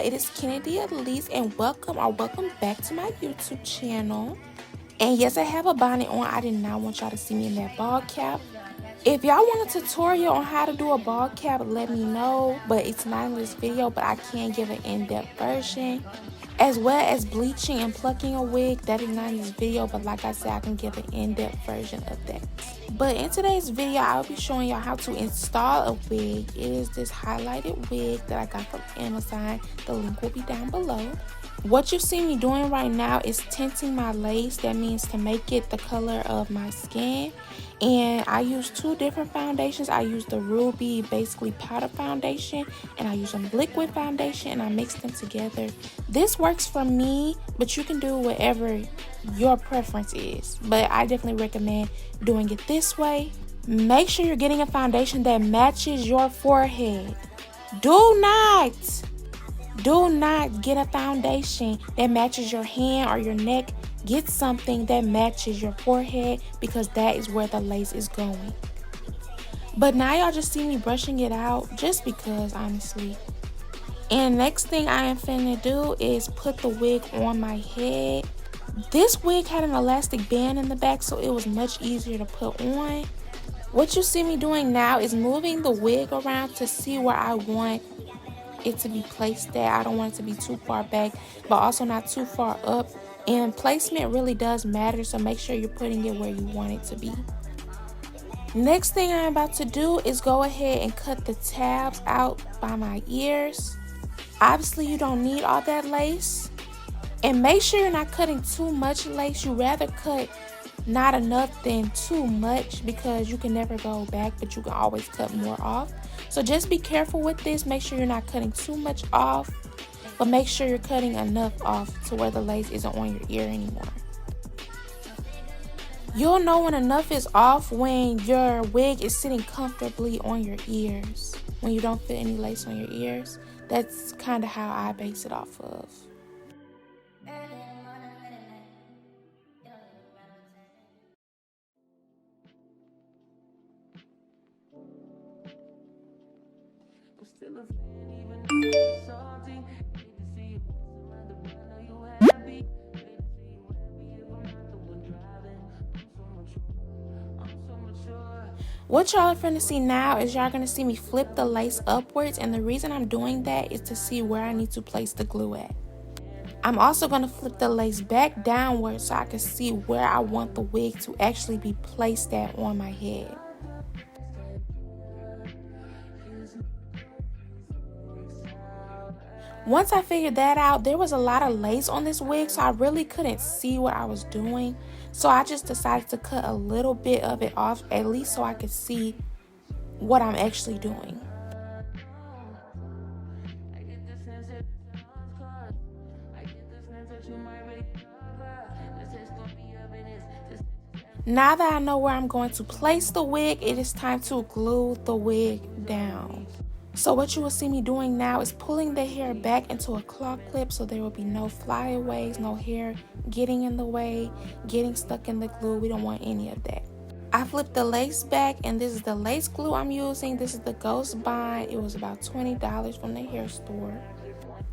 it is Kennedy Elise, and welcome back to my YouTube channel. And yes, I have a bonnet on. I did not want y'all to see me in that ball cap. If y'all want a tutorial on how to do a ball cap, let me know, but it's not in this video, but I can give an in-depth version. As well as bleaching and plucking a wig, that is not in this video, but like I said, I can give an in-depth version of that. But in today's video, I'll be showing y'all how to install a wig. It is this highlighted wig that I got from Amazon. The link will be down below. What you see me doing right now is tinting my lace. That means to make it the color of my skin. And I use two different foundations. I use the Ruby basically powder foundation, and I use a liquid foundation, and I mix them together. This works for me, but you can do whatever your preference is. But I definitely recommend doing it this way. Make sure you're getting a foundation that matches your forehead. Do not get a foundation that matches your hand or your neck. Get something that matches your forehead, because that is where the lace is going. But now y'all just see me brushing it out just because, honestly. And next thing I am finna do is put the wig on my head. This wig had an elastic band in the back, so it was much easier to put on. What you see me doing now is moving the wig around to see where I want it to be placed at. I don't want it to be too far back, but also not too far up. And placement really does matter, so make sure you're putting it where you want it to be. Next thing I'm about to do is go ahead and cut the tabs out by my ears. Obviously, you don't need all that lace. And make sure you're not cutting too much lace. You rather cut not enough than too much, because you can never go back, but you can always cut more off. So just be careful with this. Make sure you're not cutting too much off, but make sure you're cutting enough off to where the lace isn't on your ear anymore. You'll know when enough is off when your wig is sitting comfortably on your ears. When you don't feel any lace on your ears. That's kind of how I base it off of. What y'all are finna see now is y'all gonna see me flip the lace upwards, and the reason I'm doing that is to see where I need to place the glue at. I'm also gonna flip the lace back downwards so I can see where I want the wig to actually be placed at on my head. Once I figured that out, there was a lot of lace on this wig, so I really couldn't see what I was doing. So I just decided to cut a little bit of it off, at least so I could see what I'm actually doing. Now that I know where I'm going to place the wig, it is time to glue the wig down. So what you will see me doing now is pulling the hair back into a claw clip, so there will be no flyaways, no hair getting in the way, getting stuck in the glue. We don't want any of that. I flipped the lace back, and this is the lace glue I'm using. This is the Ghost Bond. It was about $20 from the hair store.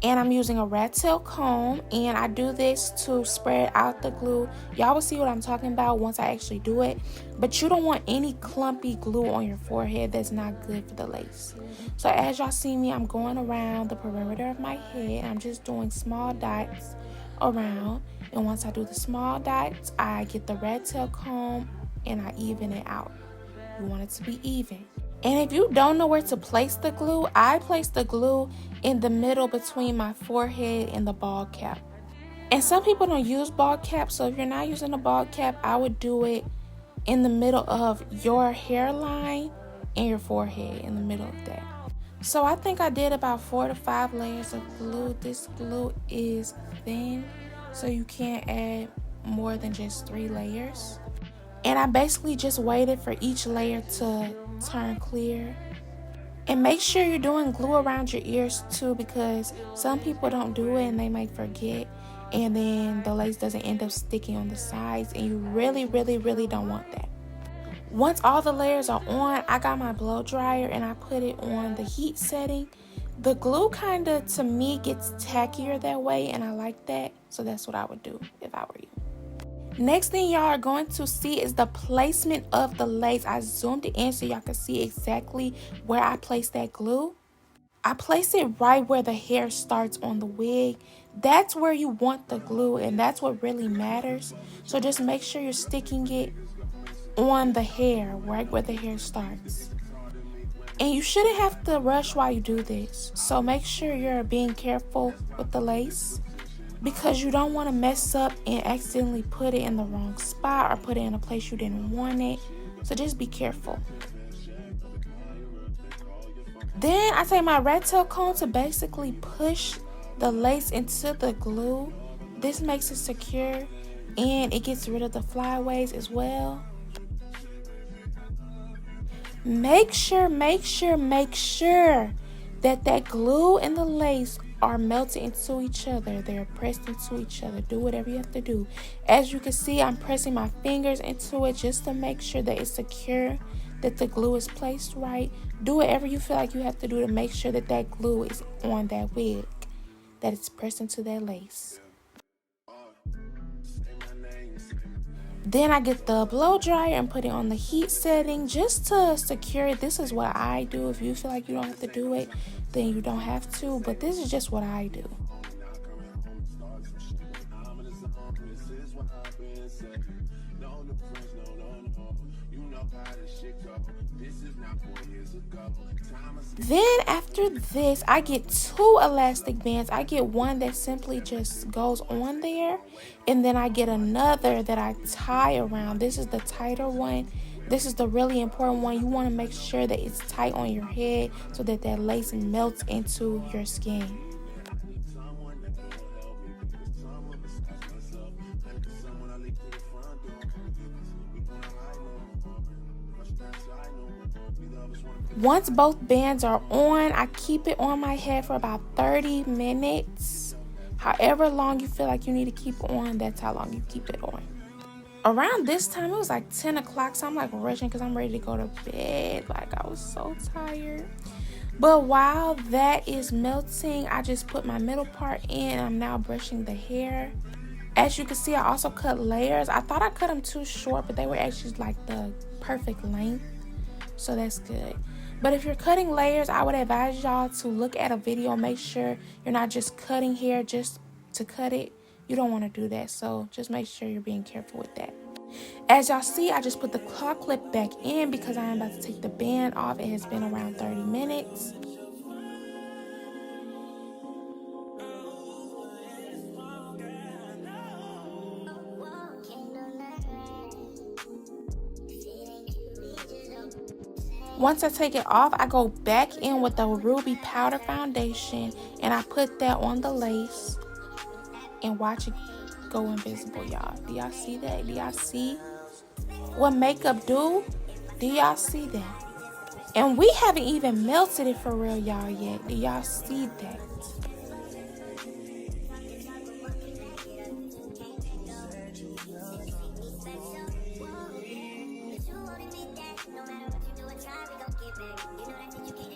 And I'm using a rat tail comb, and I do this to spread out the glue. Y'all will see what I'm talking about once I actually do it. But you don't want any clumpy glue on your forehead. That's not good for the lace. So as y'all see me, I'm going around the perimeter of my head. I'm just doing small dots around. And once I do the small dots, I get the rat tail comb and I even it out. You want it to be even. And if you don't know where to place the glue, I place the glue in the middle between my forehead and the ball cap. And some people don't use ball caps, so if you're not using a ball cap, I would do it in the middle of your hairline and your forehead, in the middle of that. So I think I did about 4 to 5 layers of glue. This glue is thin, so you can't add more than just 3 layers. And I basically just waited for each layer to turn clear. And make sure you're doing glue around your ears too, because some people don't do it and they might forget, and then the lace doesn't end up sticking on the sides, and you really don't want that. Once all the layers are on, I got my blow dryer and I put it on the heat setting. The glue kind of, to me, gets tackier that way, and I like that. So that's what I would do if I were you. Next thing y'all are going to see is the placement of the lace. I zoomed it in so y'all can see exactly where I placed that glue. I place it right where the hair starts on the wig. That's where you want the glue, and that's what really matters. So just make sure you're sticking it on the hair, right where the hair starts. And you shouldn't have to rush while you do this. So make sure you're being careful with the lace, because you don't want to mess up and accidentally put it in the wrong spot or put it in a place you didn't want it. So just be careful. Then I take my rat tail comb to basically push the lace into the glue. This makes it secure and it gets rid of the flyaways as well. Make sure that that glue and the lace are melted into each other. They're pressed into each other. Do whatever you have to do. As you can see, I'm pressing my fingers into it just to make sure that it's secure, that the glue is placed right. Do whatever you feel like you have to do to make sure that that glue is on that wig, that it's pressed into that lace. Then I get the blow dryer and put it on the heat setting just to secure it. This is what I do. If you feel like you don't have to do it, then you don't have to. But this is just what I do. Then after this, I get 2 elastic bands. I get one that simply just goes on there, and then I get another that I tie around. This is the tighter one. This is the really important one. You want to make sure that it's tight on your head so that that lace melts into your skin. Once both bands are on, I keep it on my head for about 30 minutes. However long you feel like you need to keep it on, that's how long you keep it on. Around this time, it was like 10 o'clock, so I'm like rushing because I'm ready to go to bed. Like, I was so tired. But while that is melting, I just put my middle part in. I'm now brushing the hair. As you can see, I also cut layers. I thought I cut them too short, but they were actually like the perfect length. So that's good. But if you're cutting layers, I would advise y'all to look at a video. Make sure you're not just cutting hair just to cut it. You don't want to do that. So just make sure you're being careful with that. As y'all see, I just put the claw clip back in because I am about to take the band off. It has been around 30 minutes. Once I take it off, I go back in with the Ruby Powder Foundation and I put that on the lace and watch it go invisible, y'all. Do y'all see that? Do y'all see what makeup do? Do y'all see that? And we haven't even melted it for real, y'all, yet. Do y'all see that?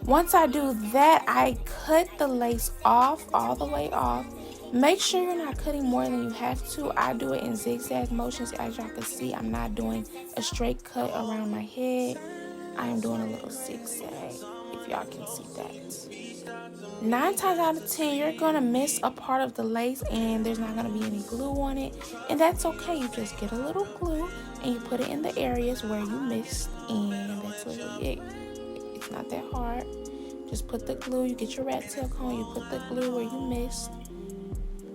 Once I do that, I cut the lace off, all the way off. Make sure you're not cutting more than you have to. I do it in zigzag motions. As y'all can see, I'm not doing a straight cut around my head. I am doing a little zigzag, if y'all can see that. 9 times out of 10, you're going to miss a part of the lace and there's not going to be any glue on it. And that's okay. You just get a little glue and you put it in the areas where you missed. And that's literally it. It's not that hard. Just put the glue. You get your rat tail comb. You put the glue where you missed.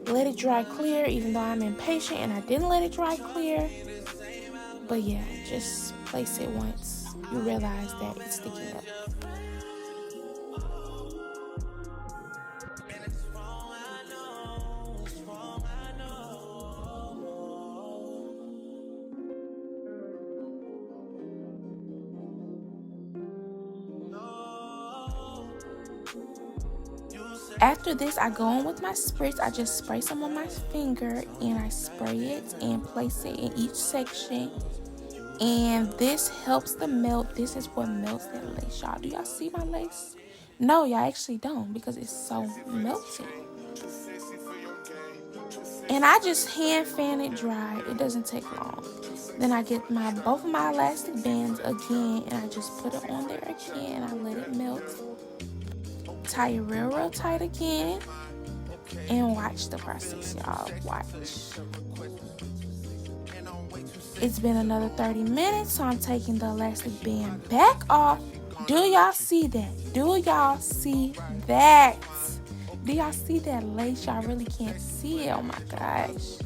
Let it dry clear, even though I'm impatient and I didn't let it dry clear. But yeah, just place it once you realize that it's sticking up. After this, I go in with my spritz. I just spray some on my finger and I spray it and place it in each section. And this helps the melt. This is what melts that lace, y'all. Do y'all see my lace? No, y'all actually don't because it's so melty. And I just hand fan it dry. It doesn't take long. Then I get both of my elastic bands again, and I just put it on there again. I let it melt. Tie it real tight again, and watch the process, y'all. Watch. It's been another 30 minutes, so I'm taking the elastic band back off. Do y'all see that? Do y'all see that? Do y'all see that lace? Y'all really can't see it. Oh my gosh.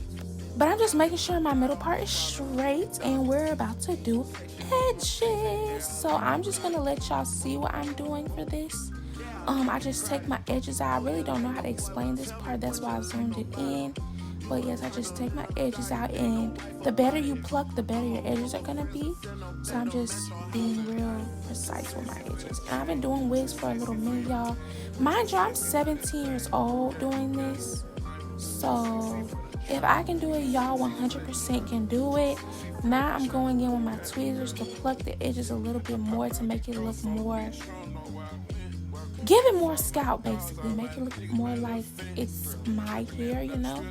But I'm just making sure my middle part is straight, and we're about to do edges. So I'm just gonna let y'all see what I'm doing for this. I just take my edges out. I really don't know how to explain this part. That's why I zoomed it in. But yes, I just take my edges out, and the better you pluck, the better your edges are gonna be. So I'm just being real precise with my edges. And I've been doing wigs for a little minute, y'all. Mind you, I'm 17 years old doing this. So if I can do it, y'all 100% can do it. Now I'm going in with my tweezers to pluck the edges a little bit more to make it look more, give it more scalp basically, make it look more like it's my hair, you know.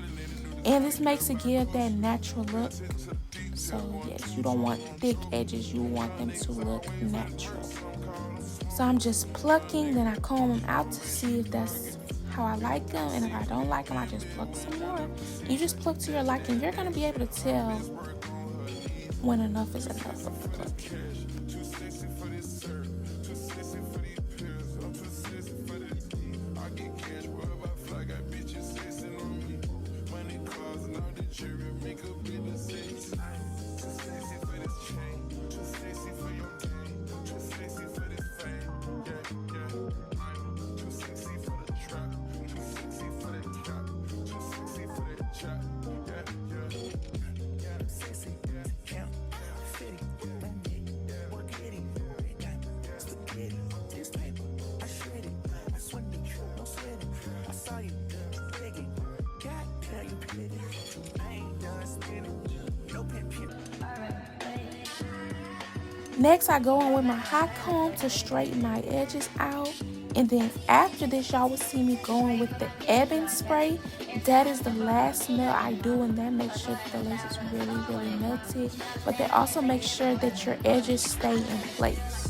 And this makes it give that natural look. So yes, you don't want thick edges, you want them to look natural. So I'm just plucking, then I comb them out to see if that's how I like them, and if I don't like them, I just pluck some more. You just pluck to your liking. You're gonna be able to tell when enough is enough of the plucking. Next, I go in with my hot comb to straighten my edges out. And then after this, y'all will see me going with the ebony spray. That is the last melt I do, and that makes sure that the lace is really melted. But that also makes sure that your edges stay in place.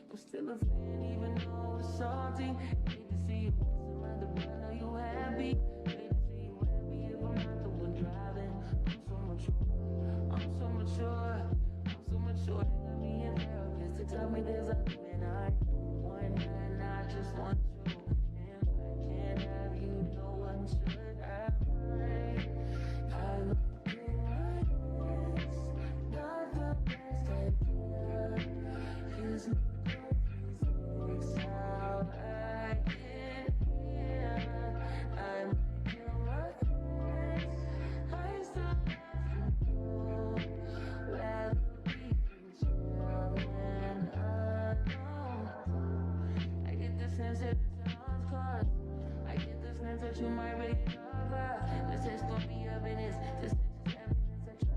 I'm still a fan even though it's salty. Hate to see you mess around the brand, know you happy. Hate to see you happy if I'm not the one driving. but you might really love her. The sex gon' be up in this. The sex is evidence. I try to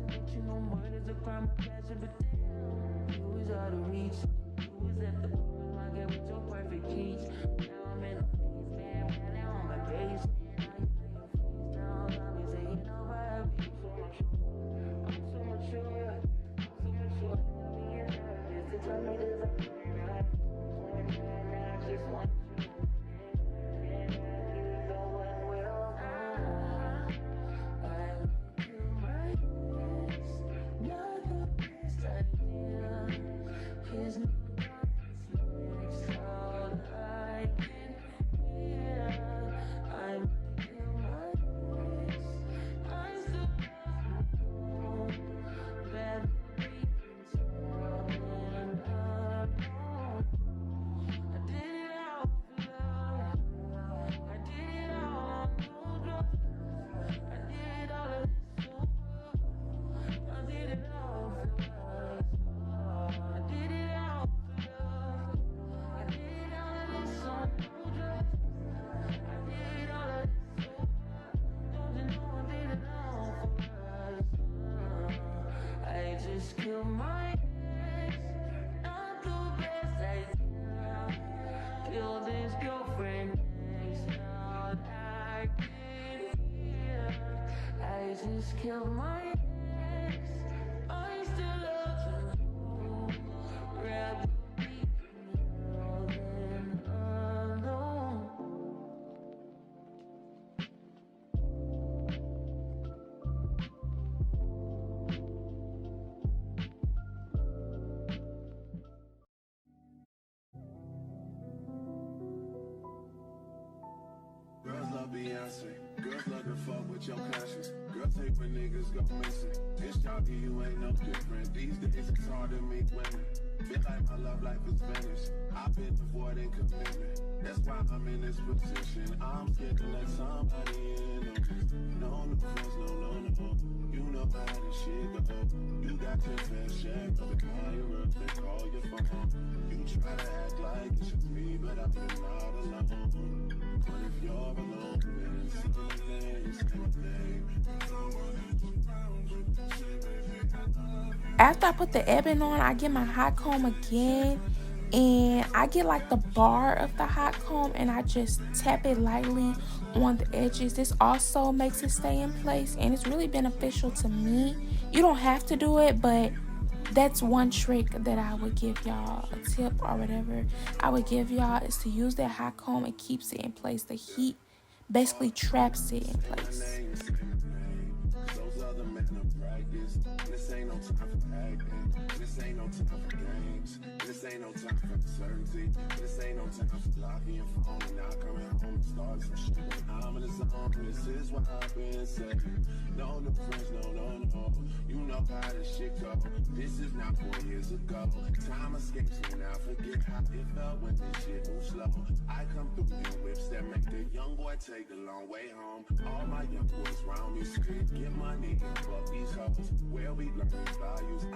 rationate you no more. There's a crime of passion, but damn, you was out of reach. You was at the bottom, I get with your perfect peach. Now I'm in a phase, man, now I'm a page. Now you lay your face down, got me saying over. I'm so mature. I'm so mature. It's the time it is. I just want you. And you know what will I make you my best. Not the best idea. His new next all I can hear. I make you my best. I still love you. That we can tell and alone. I did it all for love. I did it all on no drugs. I did all of this so well. I did it all for us. I did it all for love. I did all of this on no drugs. I did all of this so well. Don't you know I did it all for us? I just killed my ex. Not the best idea. Killed his girlfriend next. Now I can hear. I just killed my ex. I still love you. Rather be now than alone. Girls love Beyonce. Girls love to fuck with your conscience. Girls hate when niggas go missing. It's chalky, you ain't no different. These days it's hard to meet women. Feel like my love life is finished. I've been avoiding commitment. That's why I'm in this position. I'm scared to let somebody in on this. No friends, no. You know how this shit go. You got your fair share of the call you up, they call your phone. You try to act like it's just me, but I've been not alone. But if you're alone, then say my name, say my name. After I put the ebony on, I get my hot comb again, and I get like the bar of the hot comb and I just tap it lightly on the edges. This also makes it stay in place, and it's really beneficial to me. You don't have to do it, but that's one trick that I would give y'all, a tip or whatever I would give y'all, is to use that hot comb. It keeps it in place. The heat basically traps it in place. Those other men are practice. This ain't no time for acting. This ain't no time for games. This ain't no time for uncertainty. This ain't no time for locking your phone and not coming home and starting some shit. When I'm in the zone, this is what I've been saying. No new friends, no. You know how this shit go. This is not 4 years ago. Time escapes me now. Forget how it felt when this shit moves slow. I come through new whips that make the young boy take the long way home. All my young boys round me street, get money and fuck these hoes. Where we learn these values,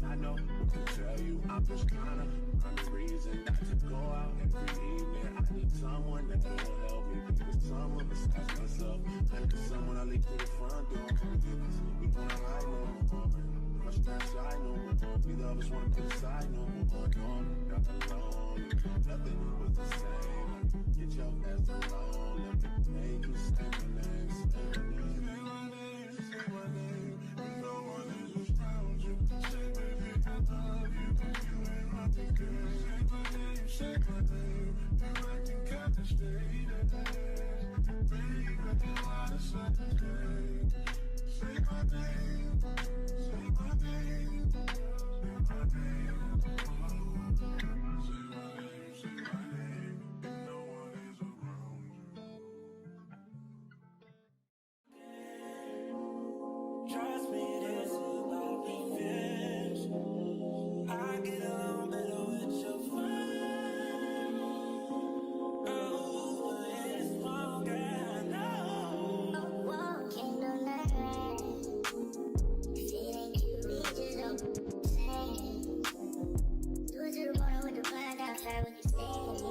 I know what to tell you. I'm just trying to find a reason not to go out every evening. I need someone that will help me. With someone besides myself. I need someone I leave through the front door. We wanna hide no more. Crush that side no more. Neither of us wanna put aside no more. No, not alone. Nothing was the same. Get your ass alone. Let me make you say my name. Say my name. Say my name. And no one is around you. Say baby I love you, but you ain't rocking good. Say my name. Say my name. You acting kinda shady. Baby, why the sun is gray? Say my name. Say my name. Say my name. Say my name. Say my name. And no one is around you. Trust me, this is not revenge. I get along better with your friend. Oh, it's wrong, I know. Walking on that rain. If it ain't you, we just don't say. Do it to the bottom with the blind outside when you stay.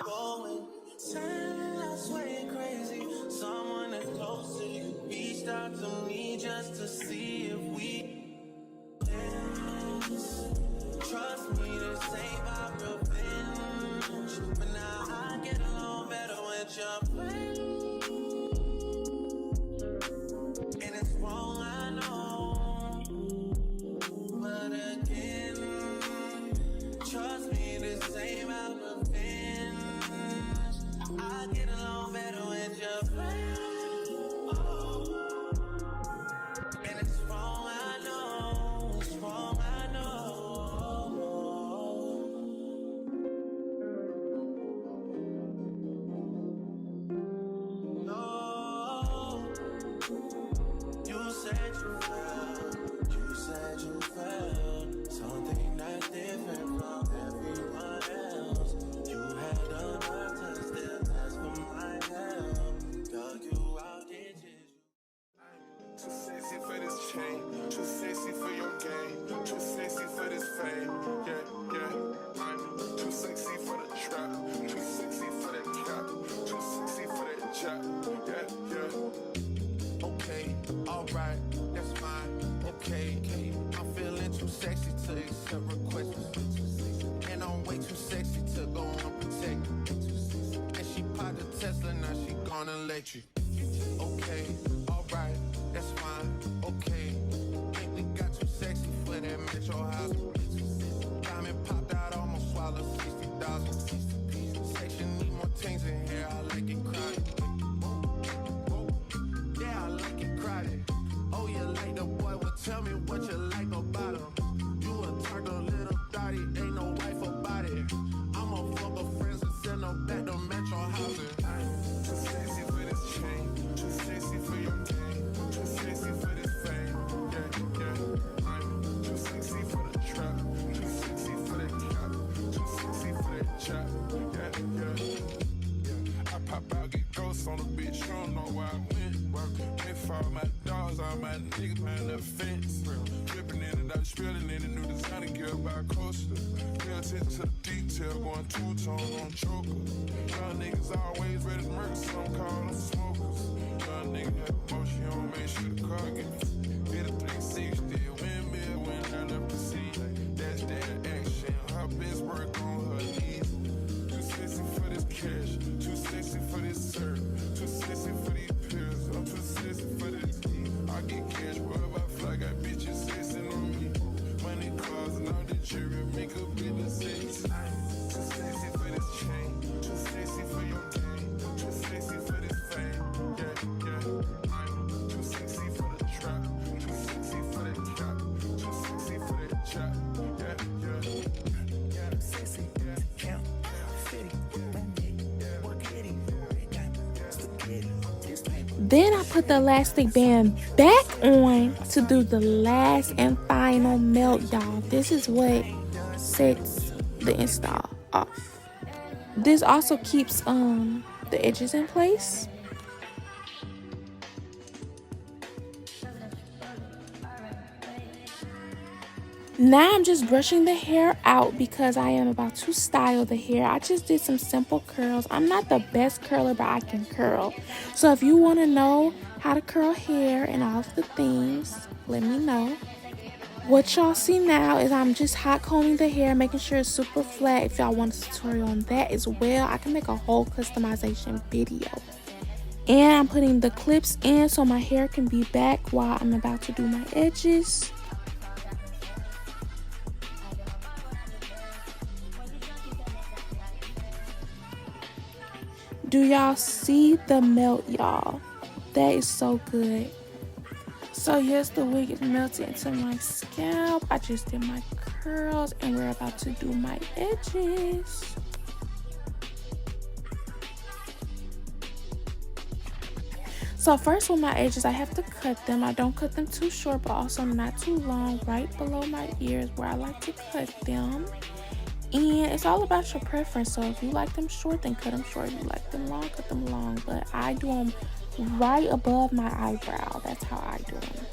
Going, I swear crazy. Someone that's close to you reached out to me just to see if we dance. Trust me, this ain't my revenge. But now I get along better with your friends. And it's wrong, I know. But again, trust me, this ain't my revenge. I get along better with your friends. And it's wrong, I know. It's wrong, I know. No. You said you felt. You said you felt something that's different from everyone else. You had the nerve to still ask for my help. Dug you out, did you? Too sexy for this chain, too sexy for your game, too sexy for this fame. Yeah, yeah, I'm too sexy for the trap, too sexy for that cap, too sexy for that jack. Yeah, yeah. Okay, alright, that's fine. Okay, I'm feeling too sexy to accept requests. And I'm way too sexy to go unprotected. And she popped a Tesla, now she gonna electric. Okay, alright, that's fine. Okay, think we got too sexy for that metro house. Diamond popped out, almost swallowed 60,000. Section need more things in here, I like it crowded. Yeah, I like it crowded. Oh, you like the boy, well tell me what you like about him. You a turtle little thotty, ain't no wife about it. I'm a fuck of friends and send them back to metro housing. Too sexy for this chain, too sexy for your game, too sexy for this fame. Yeah, yeah, I'm too sexy for the trap, too sexy for that cap, too sexy for that chat. Yeah, yeah. I pop out, get ghosts on the bitch, you don't know where I went. They follow my dogs, all my niggas behind the fence. Dripping in it, I'm spilling in the new designer gear by Coaster. Pay attention to the detail, going two-tone on chokers. Young niggas always ready to murder, some call them smokers. Young nigga had motion, you don't make sure the car gets hit a 360. Windmill when I left the seat. That's that action, her best work on her knees. Too sexy for this cash, too sexy for this serve, too sexy for these pills, I'm too sexy for this. I get cash wherever I fly, got bitches sexing on me. Money, cars, and all the jewelry, make up in the sex. Too sexy for this chain, too sexy for your game, too sexy for this fame. Yeah, yeah, I'm too sexy for the trap, too sexy for that cap, too sexy for that chat. Yeah, yeah. Sexy, count, fitty, Then I put the elastic band back on to do the last and final melt, y'all. This is what sets the install off. This also keeps the edges in place. Now I'm just brushing the hair out because I am about to style the hair. I just did some simple curls. I'm not the best curler, but I can curl. So if you want to know how to curl hair and all of the things, let me know. What y'all see now is I'm just hot combing the hair, making sure it's super flat. If y'all want a tutorial on that as well, I can make a whole customization video. And I'm putting the clips in so my hair can be back while I'm about to do my edges. Do y'all see the melt, y'all? That is so good. So yes, the wig is melted into my scalp. I just did my curls and we're about to do my edges. So first with my edges, I have to cut them. I don't cut them too short, but also not too long, right below my ears where I like to cut them. And it's all about your preference. So if you like them short, then cut them short. If you like them long, cut them long. But I do them right above my eyebrow. That's how I do them.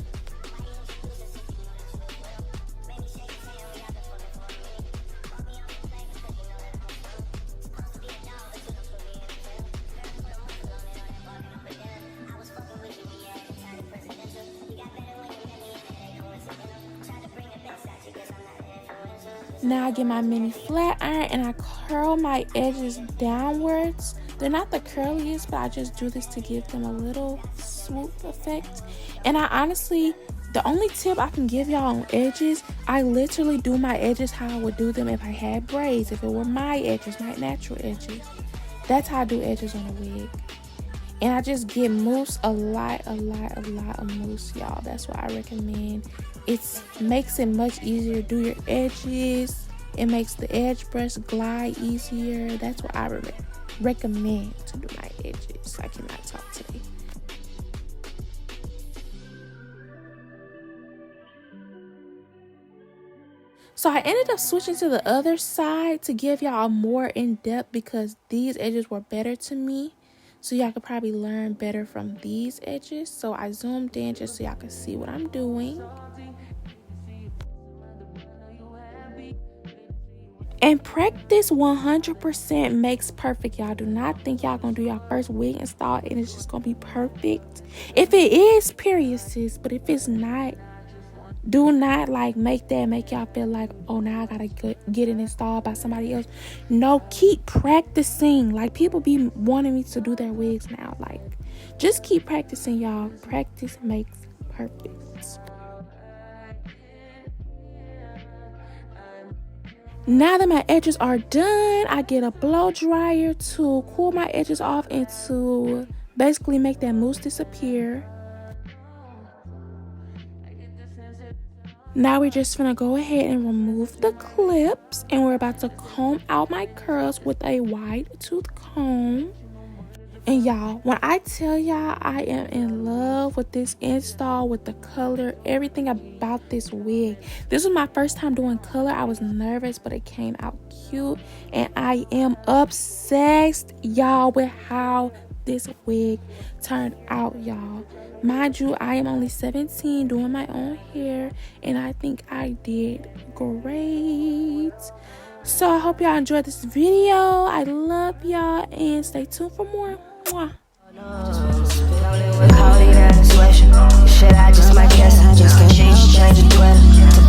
Now I get my mini flat iron and I curl my edges downwards. They're not the curliest, but I just do this to give them a little swoop effect. And I honestly, the only tip I can give y'all on edges, I literally do my edges how I would do them if I had braids, if it were my edges, my natural edges. That's how I do edges on a wig. And I just get mousse, a lot of mousse, y'all. That's what I recommend. It makes it much easier to do your edges. It makes the edge brush glide easier. That's what I recommend to do my edges. I cannot talk today. So I ended up switching to the other side to give y'all more in-depth because these edges were better to me. So y'all could probably learn better from these edges. So I zoomed in just so y'all can see what I'm doing. And practice 100% makes perfect. Y'all do not think y'all gonna do your first wig install and it's just gonna be perfect. If it is, period, sis. But if it's not, do not make y'all feel like, oh, now I gotta get it installed by somebody else. No, keep practicing. Like, people be wanting me to do their wigs now. Like, just keep practicing, y'all. Practice makes perfect. Now that my edges are done, I get a blow dryer to cool my edges off and to basically make that mousse disappear. Now we're just gonna go ahead and remove the clips, and we're about to comb out my curls with a wide tooth comb. And y'all, when I tell y'all I am in love with this install, with the color, everything about this wig. This was my first time doing color. I was nervous, but it came out cute. And I am obsessed, y'all, with how this wig turned out, y'all. Mind you, I am only 17 doing my own hair, and I think I did great. So I hope y'all enjoyed this video. I love y'all, and stay tuned for more. Mwah. Shit, I just might guess. Just can't change the Twitter.